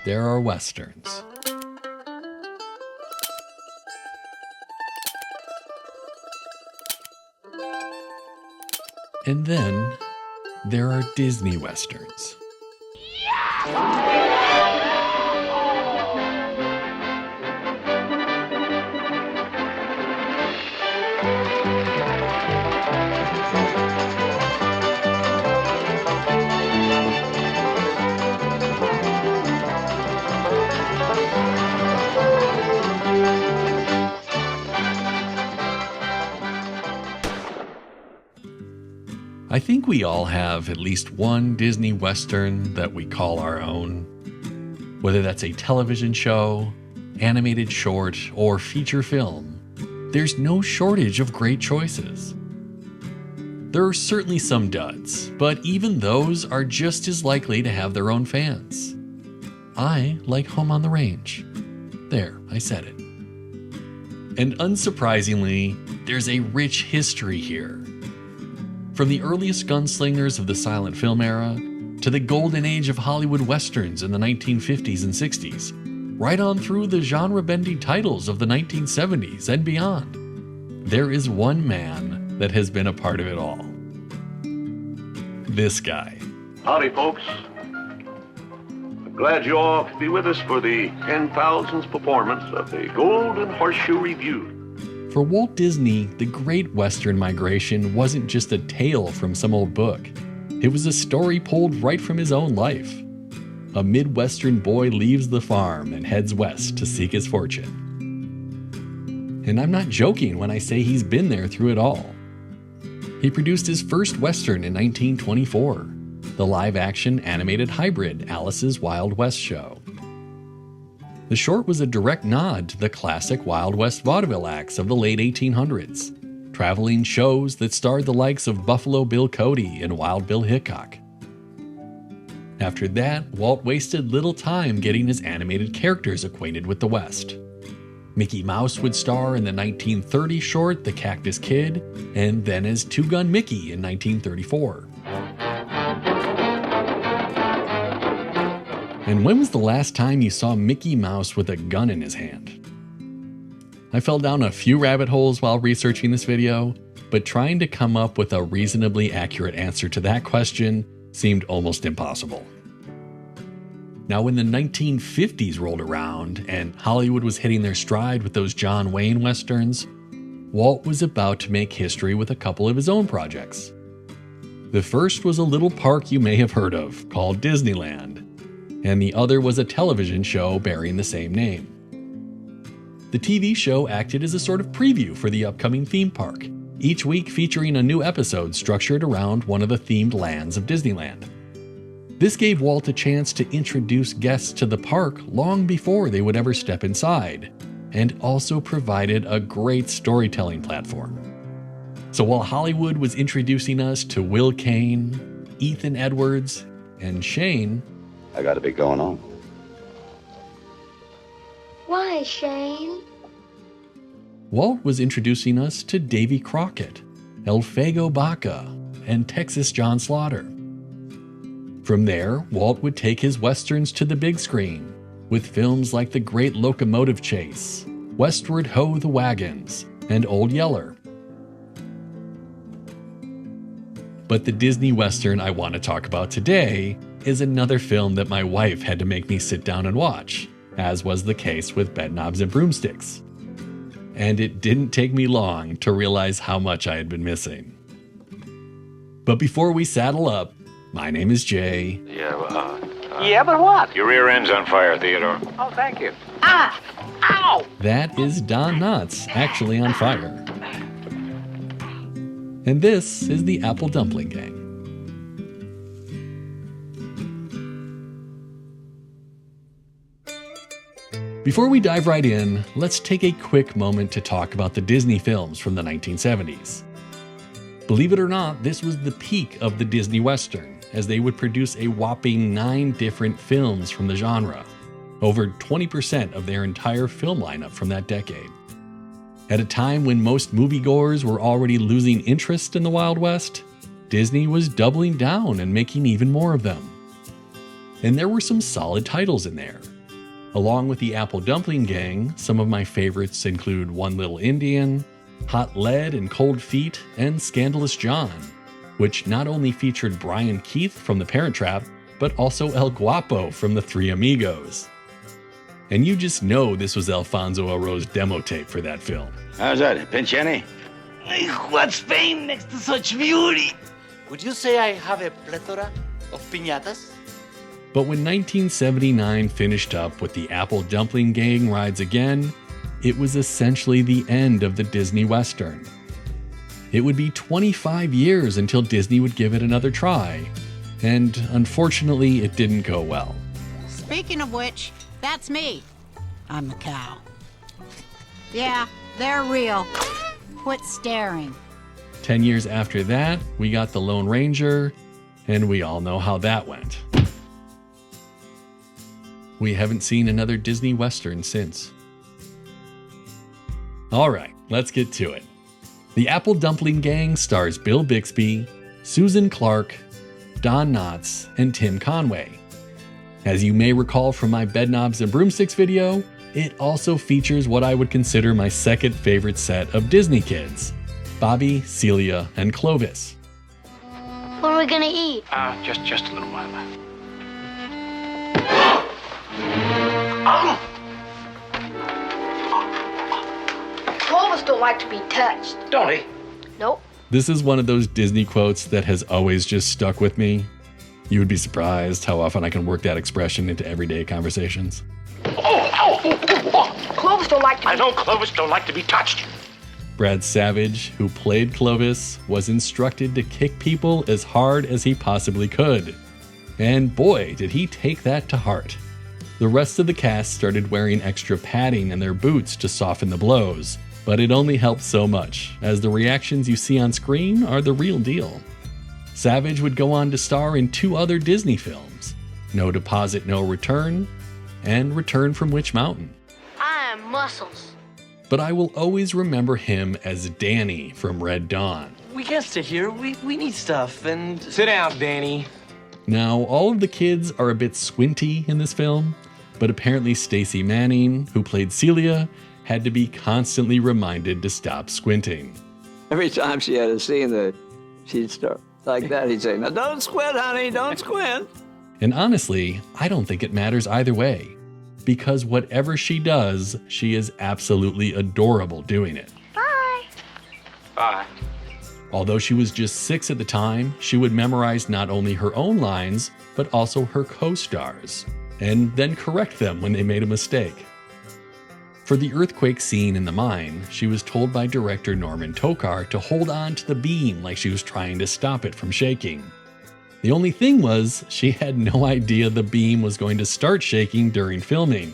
there are westerns. And then there are Disney westerns. I think we all have at least one Disney Western that we call our own. Whether that's a television show, animated short, or feature film, there's no shortage of great choices. There are certainly some duds, but even those are just as likely to have their own fans. I like Home on the Range. There, I said it. And unsurprisingly, there's a rich history here. From the earliest gunslingers of the silent film era, to the golden age of Hollywood westerns in the 1950s and 60s, right on through the genre-bending titles of the 1970s and beyond, there is one man that has been a part of it all. This guy. Howdy, folks. I'm glad you all could be with us for the 10,000th performance of the Golden Horseshoe Revue. For Walt Disney, the Great Western Migration wasn't just a tale from some old book. It was a story pulled right from his own life. A Midwestern boy leaves the farm and heads west to seek his fortune. And I'm not joking when I say he's been there through it all. He produced his first Western in 1924, the live-action animated hybrid Alice's Wild West show. The short was a direct nod to the classic Wild West vaudeville acts of the late 1800s, traveling shows that starred the likes of Buffalo Bill Cody and Wild Bill Hickok. After that, Walt wasted little time getting his animated characters acquainted with the West. Mickey Mouse would star in the 1930 short The Cactus Kid, and then as Two Gun Mickey in 1934. And when was the last time you saw Mickey Mouse with a gun in his hand? I fell down a few rabbit holes while researching this video, but trying to come up with a reasonably accurate answer to that question seemed almost impossible. Now, when the 1950s rolled around and Hollywood was hitting their stride with those John Wayne westerns, Walt was about to make history with a couple of his own projects. The first was a little park you may have heard of called Disneyland, and the other was a television show bearing the same name. The TV show acted as a sort of preview for the upcoming theme park, each week featuring a new episode structured around one of the themed lands of Disneyland. This gave Walt a chance to introduce guests to the park long before they would ever step inside, and also provided a great storytelling platform. So while Hollywood was introducing us to Will Kane, Ethan Edwards, and Shane, I gotta be going on. Why, Shane? Walt was introducing us to Davy Crockett, El Fago Baca, and Texas John Slaughter. From there, Walt would take his westerns to the big screen, with films like The Great Locomotive Chase, Westward Ho the Wagons, and Old Yeller. But the Disney Western I want to talk about today is another film that my wife had to make me sit down and watch, as was the case with Bedknobs and Broomsticks. And it didn't take me long to realize how much I had been missing. But before we saddle up, my name is Jay. Yeah, but what? Your rear end's on fire, Theodore. Oh, thank you. Ah! Ow! That is Don Knotts, actually on fire. And this is the Apple Dumpling Gang. Before we dive right in, let's take a quick moment to talk about the Disney films from the 1970s. Believe it or not, this was the peak of the Disney Western, as they would produce a whopping 9 different films from the genre, over 20% of their entire film lineup from that decade. At a time when most moviegoers were already losing interest in the Wild West, Disney was doubling down and making even more of them. And there were some solid titles in there, Along with the Apple Dumpling Gang, some of my favorites include One Little Indian, Hot Lead and Cold Feet, and Scandalous John, which not only featured Brian Keith from The Parent Trap, but also El Guapo from The Three Amigos. And you just know this was Alfonso Arro's demo tape for that film. How's that? Pinch any? What's Spain next to such beauty? Would you say I have a plethora of piñatas? But when 1979 finished up with the Apple Dumpling Gang Rides Again, it was essentially the end of the Disney Western. It would be 25 years until Disney would give it another try, and unfortunately it didn't go well. Speaking of which, that's me. I'm the cow. Yeah, they're real. Quit staring. 10 years after that, we got The Lone Ranger, and we all know how that went. We haven't seen another Disney Western since. Alright, let's get to it. The Apple Dumpling Gang stars Bill Bixby, Susan Clark, Don Knotts, and Tim Conway. As you may recall from my Bedknobs and Broomsticks video, it also features what I would consider my second favorite set of Disney kids, Bobby, Celia, and Clovis. What are we gonna eat? Just a little while. Clovis don't like to be touched. Don't he? Nope. This is one of those Disney quotes that has always just stuck with me. You would be surprised how often I can work that expression into everyday conversations. Clovis don't like to be... I know Clovis don't like to be touched. Brad Savage, who played Clovis, was instructed to kick people as hard as he possibly could. And boy, did he take that to heart. The rest of the cast started wearing extra padding in their boots to soften the blows, but it only helped so much, as the reactions you see on screen are the real deal. Savage would go on to star in 2 other Disney films, No Deposit, No Return, and Return from Witch Mountain. I am Muscles. But I will always remember him as Danny from Red Dawn. We can't sit here. We need stuff and... Sit down, Danny. Now, all of the kids are a bit squinty in this film, but apparently Stacey Manning, who played Celia, had to be constantly reminded to stop squinting. Every time she had a scene that she'd start like that, he'd say, "Now don't squint, honey, don't squint." And honestly, I don't think it matters either way, because whatever she does, she is absolutely adorable doing it. Bye. Bye. Although she was just 6 at the time, she would memorize not only her own lines, but also her co-stars, and then correct them when they made a mistake. For the earthquake scene in the mine, she was told by director Norman Tokar to hold on to the beam like she was trying to stop it from shaking. The only thing was, she had no idea the beam was going to start shaking during filming.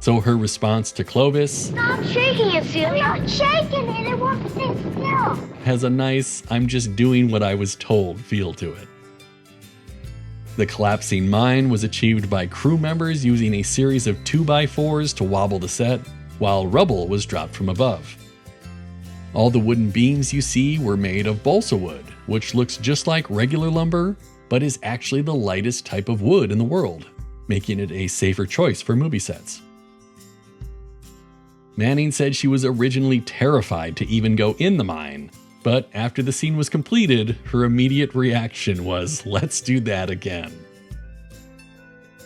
So her response to Clovis, Stop shaking it, Celia. I'm not shaking it. It won't stay still. has a nice, I'm just doing what I was told feel to it. The collapsing mine was achieved by crew members using a series of 2x4s to wobble the set, while rubble was dropped from above. All the wooden beams you see were made of balsa wood, which looks just like regular lumber, but is actually the lightest type of wood in the world, making it a safer choice for movie sets. Manning said she was originally terrified to even go in the mine, but after the scene was completed, her immediate reaction was, "Let's do that again."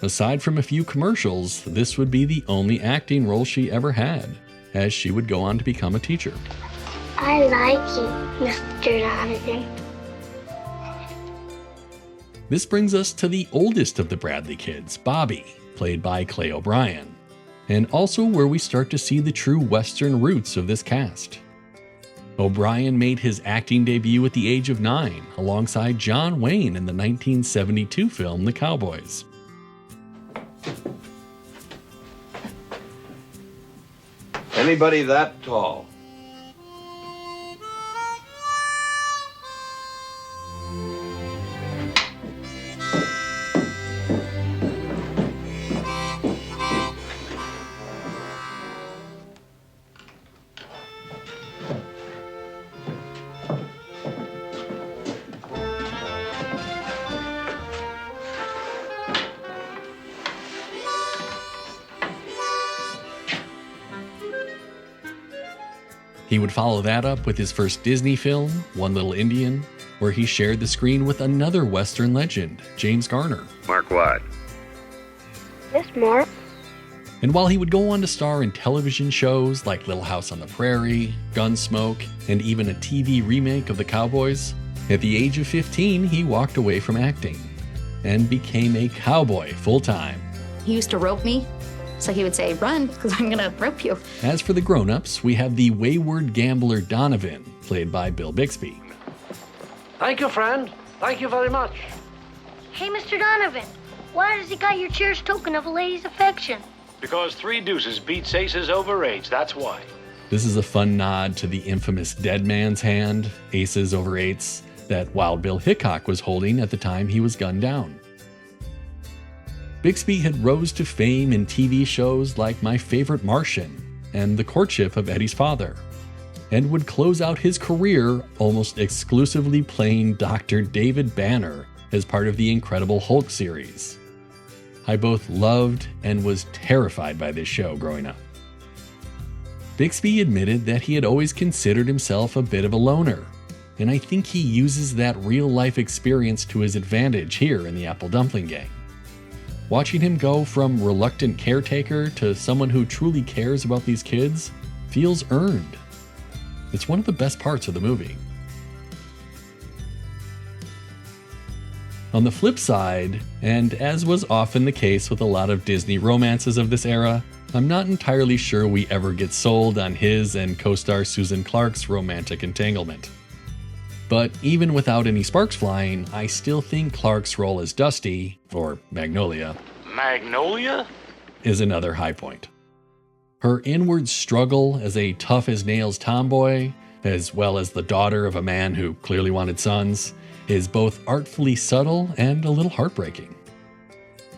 Aside from a few commercials, this would be the only acting role she ever had, as she would go on to become a teacher. I like you, Mr. Donovan. This brings us to the oldest of the Bradley kids, Bobby, played by Clay O'Brien, and also where we start to see the true Western roots of this cast. O'Brien made his acting debut at the age of 9, alongside John Wayne in the 1972 film The Cowboys. Anybody that tall? He would follow that up with his first Disney film, One Little Indian, where he shared the screen with another Western legend, James Garner. Mark what? Yes, Mark. And while he would go on to star in television shows like Little House on the Prairie, Gunsmoke, and even a TV remake of The Cowboys, at the age of 15 he walked away from acting and became a cowboy full-time. He used to rope me, so he would say, "Run, because I'm gonna rope you." As for the grown-ups, we have the wayward gambler Donovan, played by Bill Bixby. Thank you, friend. Thank you very much. Hey, Mr. Donovan, why does he got your cherished token of a lady's affection? Because 3 deuces beats aces over eights, that's why. This is a fun nod to the infamous dead man's hand, aces over eights, that Wild Bill Hickok was holding at the time he was gunned down. Bixby had rose to fame in TV shows like My Favorite Martian and The Courtship of Eddie's Father, and would close out his career almost exclusively playing Dr. David Banner as part of the Incredible Hulk series. I both loved and was terrified by this show growing up. Bixby admitted that he had always considered himself a bit of a loner, and I think he uses that real-life experience to his advantage here in the Apple Dumpling Gang. Watching him go from reluctant caretaker to someone who truly cares about these kids feels earned. It's one of the best parts of the movie. On the flip side, and as was often the case with a lot of Disney romances of this era, I'm not entirely sure we ever get sold on his and co-star Susan Clark's romantic entanglement. But even without any sparks flying, I still think Clark's role as Dusty, or Magnolia, Magnolia? is another high point. Her inward struggle as a tough-as-nails tomboy, as well as the daughter of a man who clearly wanted sons, is both artfully subtle and a little heartbreaking.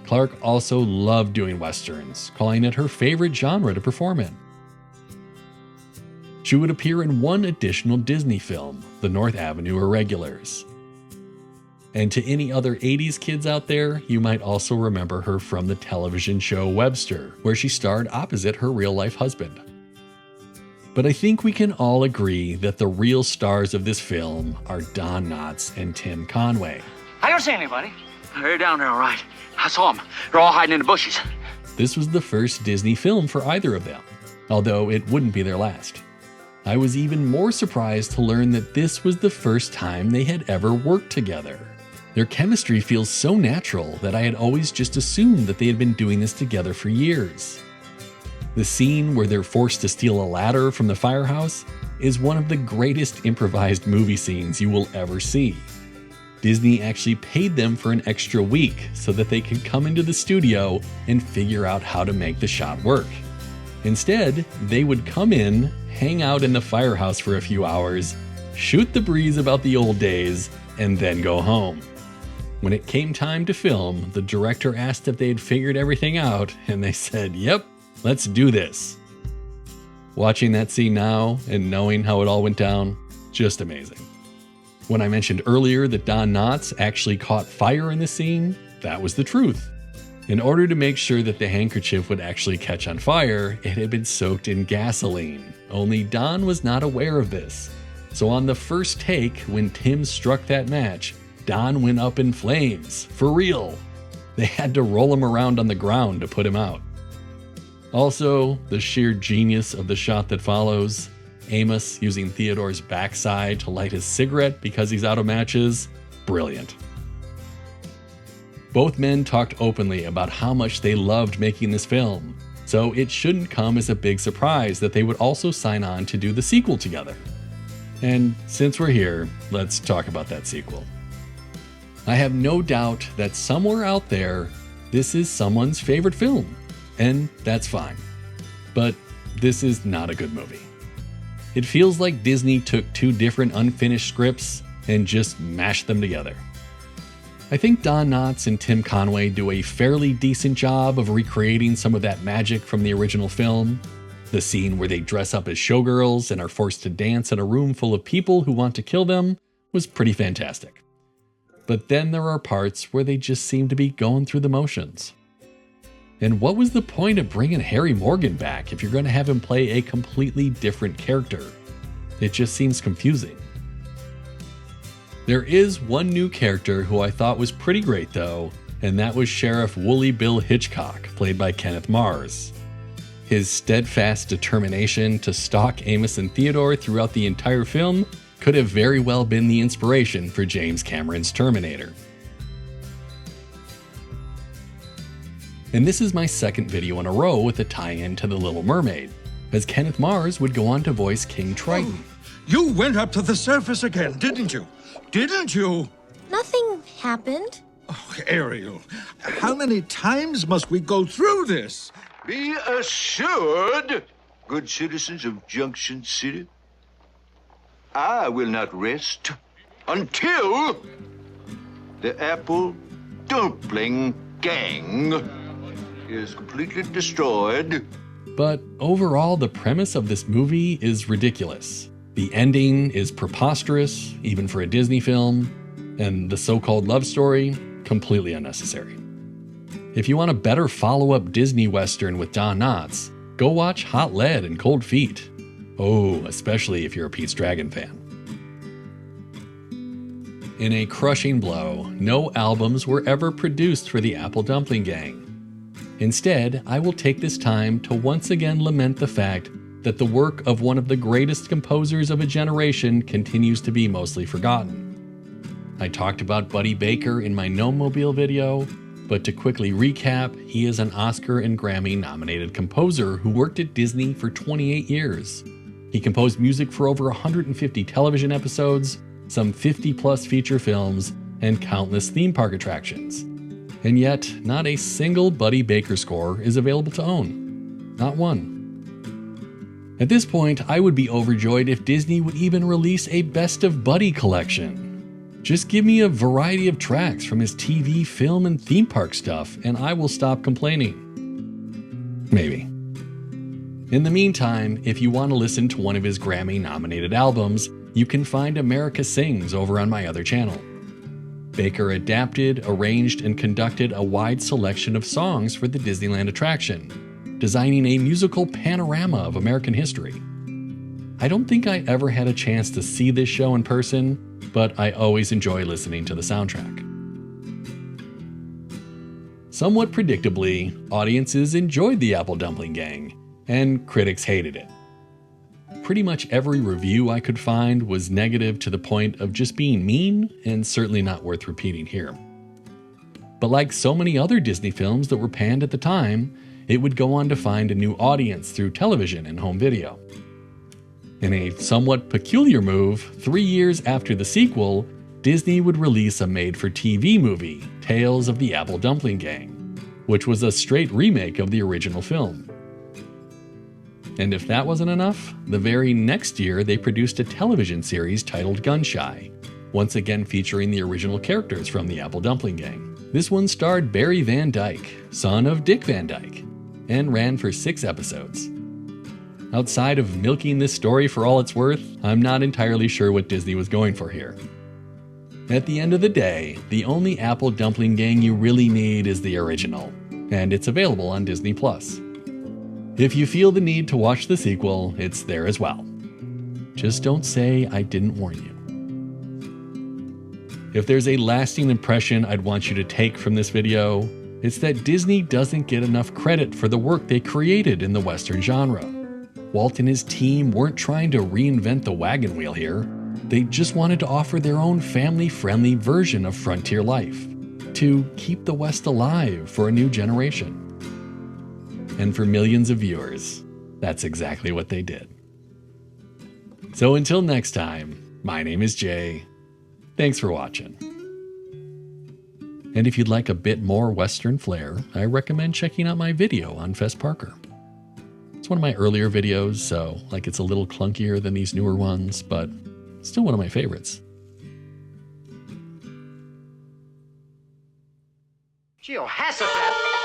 Clark also loved doing westerns, calling it her favorite genre to perform in. She would appear in one additional Disney film, The North Avenue Irregulars. And to any other 80s kids out there, you might also remember her from the television show Webster, where she starred opposite her real-life husband. But I think we can all agree that the real stars of this film are Don Knotts and Tim Conway. I don't see anybody. They're down there, all right. I saw them. They're all hiding in the bushes. This was the first Disney film for either of them, although it wouldn't be their last. I was even more surprised to learn that this was the first time they had ever worked together. Their chemistry feels so natural that I had always just assumed that they had been doing this together for years. The scene where they're forced to steal a ladder from the firehouse is one of the greatest improvised movie scenes you will ever see. Disney actually paid them for an extra week so that they could come into the studio and figure out how to make the shot work. Instead, they would come in, hang out in the firehouse for a few hours, shoot the breeze about the old days, and then go home. When it came time to film, the director asked if they had figured everything out, and they said, "Yep, let's do this." Watching that scene now and knowing how it all went down, just amazing. When I mentioned earlier that Don Knotts actually caught fire in the scene, that was the truth. In order to make sure that the handkerchief would actually catch on fire, it had been soaked in gasoline. Only Don was not aware of this. So on the first take, when Tim struck that match, Don went up in flames, for real. They had to roll him around on the ground to put him out. Also, the sheer genius of the shot that follows, Amos using Theodore's backside to light his cigarette because he's out of matches, brilliant. Both men talked openly about how much they loved making this film, so it shouldn't come as a big surprise that they would also sign on to do the sequel together. And since we're here, let's talk about that sequel. I have no doubt that somewhere out there, this is someone's favorite film, and that's fine. But this is not a good movie. It feels like Disney took two different unfinished scripts and just mashed them together. I think Don Knotts and Tim Conway do a fairly decent job of recreating some of that magic from the original film. The scene where they dress up as showgirls and are forced to dance in a room full of people who want to kill them was pretty fantastic. But then there are parts where they just seem to be going through the motions. And what was the point of bringing Harry Morgan back if you're going to have him play a completely different character? It just seems confusing. There is one new character who I thought was pretty great though, and that was Sheriff Woolly Bill Hitchcock, played by Kenneth Mars. His steadfast determination to stalk Amos and Theodore throughout the entire film could have very well been the inspiration for James Cameron's Terminator. And this is my second video in a row with a tie-in to The Little Mermaid, as Kenneth Mars would go on to voice King Triton. You went up to the surface again, didn't you? Didn't you? Nothing happened. Oh, Ariel, how many times must we go through this? Be assured, good citizens of Junction City, I will not rest until the Apple Dumpling Gang is completely destroyed. But overall, the premise of this movie is ridiculous. The ending is preposterous, even for a Disney film, and the so-called love story, completely unnecessary. If you want a better follow-up Disney Western with Don Knotts, go watch Hot Lead and Cold Feet. Oh, especially if you're a Pete's Dragon fan. In a crushing blow, no albums were ever produced for the Apple Dumpling Gang. Instead, I will take this time to once again lament the fact that the work of one of the greatest composers of a generation continues to be mostly forgotten. I talked about Buddy Baker in my Gnome-mobile video, but to quickly recap, he is an Oscar and Grammy nominated composer who worked at Disney for 28 years. He composed music for over 150 television episodes, some 50 plus feature films, and countless theme park attractions. And yet, not a single Buddy Baker score is available to own. Not one. At this point, I would be overjoyed if Disney would even release a Best of Buddy collection. Just give me a variety of tracks from his TV, film, and theme park stuff, and I will stop complaining. Maybe. In the meantime, if you want to listen to one of his Grammy-nominated albums, you can find America Sings over on my other channel. Baker adapted, arranged, and conducted a wide selection of songs for the Disneyland attraction, designing a musical panorama of American history. I don't think I ever had a chance to see this show in person, but I always enjoy listening to the soundtrack. Somewhat predictably, audiences enjoyed the Apple Dumpling Gang, and critics hated it. Pretty much every review I could find was negative to the point of just being mean, and certainly not worth repeating here. But like so many other Disney films that were panned at the time, it would go on to find a new audience through television and home video. In a somewhat peculiar move, 3 years after the sequel, Disney would release a made-for-TV movie, Tales of the Apple Dumpling Gang, which was a straight remake of the original film. And if that wasn't enough, the very next year they produced a television series titled Gunshy, once again featuring the original characters from the Apple Dumpling Gang. This one starred Barry Van Dyke, son of Dick Van Dyke, and ran for 6 episodes. Outside of milking this story for all it's worth, I'm not entirely sure what Disney was going for here. At the end of the day, the only Apple Dumpling Gang you really need is the original, and it's available on Disney+. If you feel the need to watch the sequel, it's there as well. Just don't say I didn't warn you. If there's a lasting impression I'd want you to take from this video, it's that Disney doesn't get enough credit for the work they created in the Western genre. Walt and his team weren't trying to reinvent the wagon wheel here. They just wanted to offer their own family-friendly version of frontier life, to keep the West alive for a new generation. And for millions of viewers, that's exactly what they did. So until next time, my name is Jay. Thanks for watching. And if you'd like a bit more Western flair, I recommend checking out my video on Fess Parker. It's one of my earlier videos, so it's a little clunkier than these newer ones, but still one of my favorites. Jehoshaphat!